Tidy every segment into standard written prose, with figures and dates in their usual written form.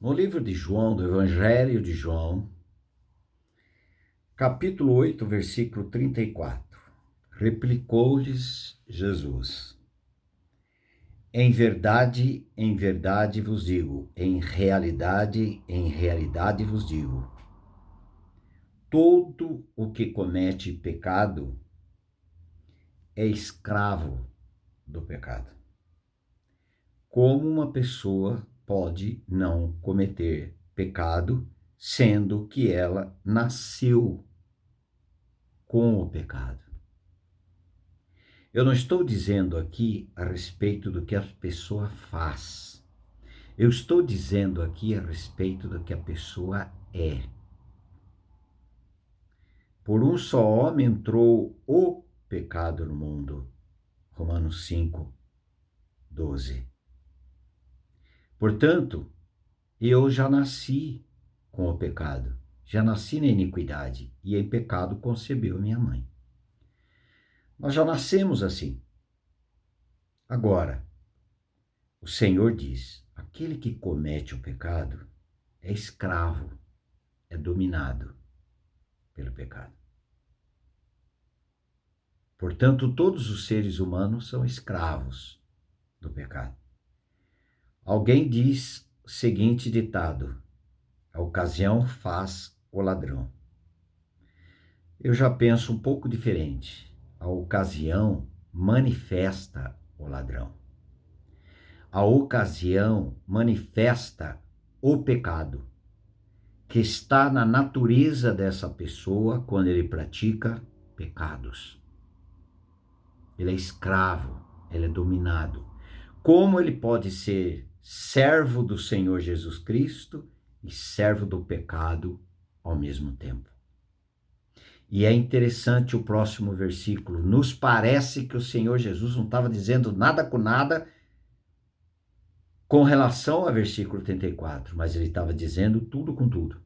No livro de João, do Evangelho de João, capítulo 8, versículo 34, replicou-lhes Jesus: em verdade vos digo, em realidade vos digo, todo o que comete pecado é escravo do pecado. Como uma pessoa pode não cometer pecado, sendo que ela nasceu com o pecado? Eu não estou dizendo aqui a respeito do que a pessoa faz. Eu estou dizendo aqui a respeito do que a pessoa é. Por um só homem entrou o pecado no mundo. Romanos 5, 12. Portanto, eu já nasci com o pecado. Já nasci na iniquidade, e em pecado concebeu minha mãe. Nós já nascemos assim. Agora, o Senhor diz: aquele que comete o pecado é escravo, é dominado pelo pecado. Portanto, todos os seres humanos são escravos do pecado. Alguém diz o seguinte ditado: a ocasião faz o ladrão. Eu já penso um pouco diferente. A ocasião manifesta o ladrão. A ocasião manifesta o pecado que está na natureza dessa pessoa quando ele pratica pecados. Ele é escravo, ele é dominado. Como ele pode ser servo do Senhor Jesus Cristo e servo do pecado ao mesmo tempo? E é interessante o próximo versículo. Nos parece que o Senhor Jesus não estava dizendo nada com nada com relação ao versículo 34, mas ele estava dizendo tudo com tudo.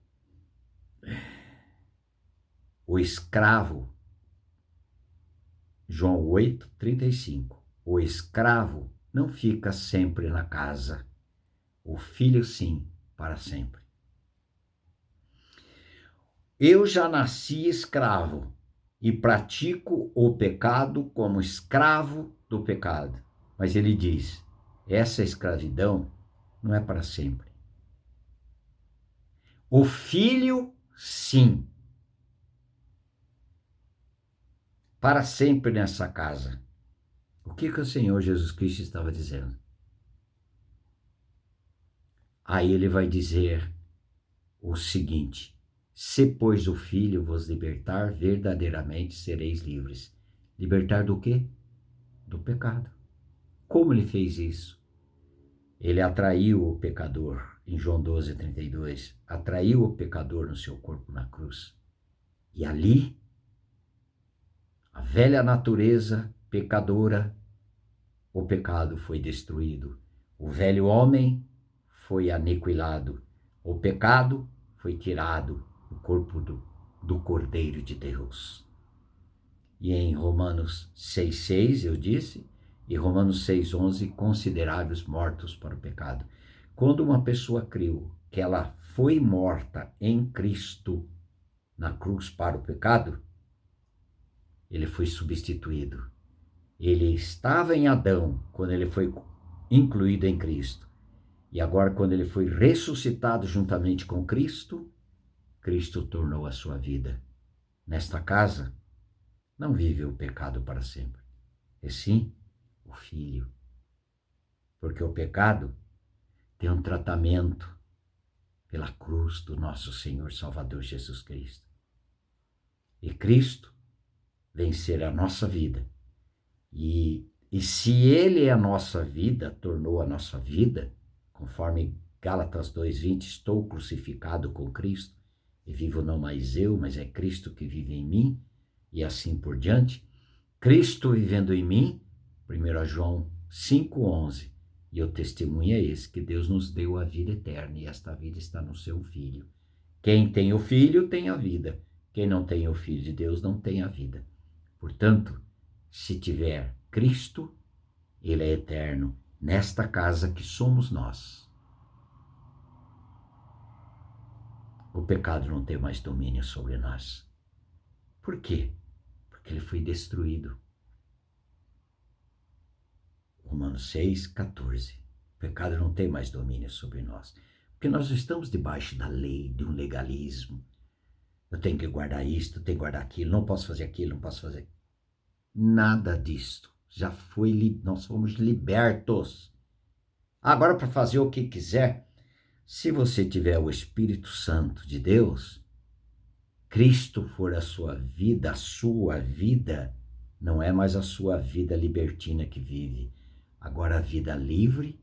O escravo, João 8, 35. O escravo não fica sempre na casa, o filho sim, para sempre. Eu já nasci escravo e pratico o pecado como escravo do pecado. Mas ele diz, essa escravidão não é para sempre. O filho, sim, para sempre nessa casa. O que o Senhor Jesus Cristo estava dizendo? Aí ele vai dizer o seguinte: se, pois, o Filho vos libertar, verdadeiramente sereis livres. Libertar do quê? Do pecado. Como ele fez isso? Ele atraiu o pecador, em João 12, 32, atraiu o pecador no seu corpo na cruz. E ali, a velha natureza pecadora, o pecado foi destruído. O velho homem foi aniquilado. O pecado foi tirado do corpo do Cordeiro de Deus. E em Romanos 6,6 eu disse, e Romanos 6,11, considerai-vos mortos para o pecado. Quando uma pessoa creu que ela foi morta em Cristo na cruz para o pecado, ele foi substituído. Ele estava em Adão quando ele foi incluído em Cristo. E agora, quando ele foi ressuscitado juntamente com Cristo, Cristo tornou a sua vida. Nesta casa, não vive o pecado para sempre, e sim o Filho. Porque o pecado tem um tratamento pela cruz do nosso Senhor Salvador Jesus Cristo. E Cristo vencer a nossa vida. E se Ele é a nossa vida, tornou a nossa vida, conforme Gálatas 2,20, estou crucificado com Cristo, e vivo não mais eu, mas é Cristo que vive em mim, e assim por diante. Cristo vivendo em mim, 1 João 5,11, e o testemunho é esse, que Deus nos deu a vida eterna, e esta vida está no seu Filho. Quem tem o Filho tem a vida, quem não tem o Filho de Deus não tem a vida. Portanto, se tiver Cristo, Ele é eterno, nesta casa que somos nós. o pecado não tem mais domínio sobre nós. Por quê? Porque ele foi destruído. Romanos 6,14. O pecado não tem mais domínio sobre nós. Porque nós não estamos debaixo da lei, de um legalismo. Eu tenho que guardar isto, eu tenho que guardar aquilo, não posso fazer aquilo, não posso fazer. Nada disto. Já foi, nós fomos libertos. Agora, para fazer o que quiser, se você tiver o Espírito Santo de Deus, Cristo for a sua vida não é mais a sua vida libertina que vive. Agora a vida livre,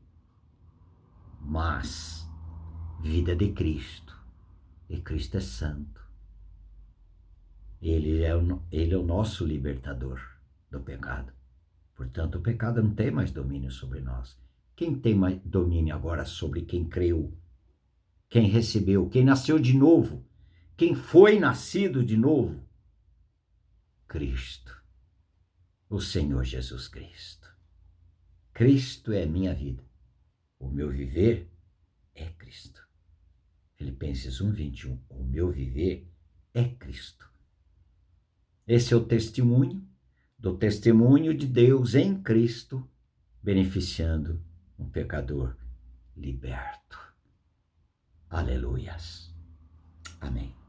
mas vida de Cristo. E Cristo é santo. Ele é o nosso libertador do pecado. Portanto, o pecado não tem mais domínio sobre nós. Quem tem mais domínio agora sobre quem creu, quem recebeu, quem nasceu de novo, quem foi nascido de novo? Cristo, o Senhor Jesus Cristo. Cristo é minha vida. O meu viver é Cristo. Filipenses 1:21. O meu viver é Cristo. Esse é o testemunho do testemunho de Deus em Cristo, beneficiando um pecador liberto. Aleluias. Amém.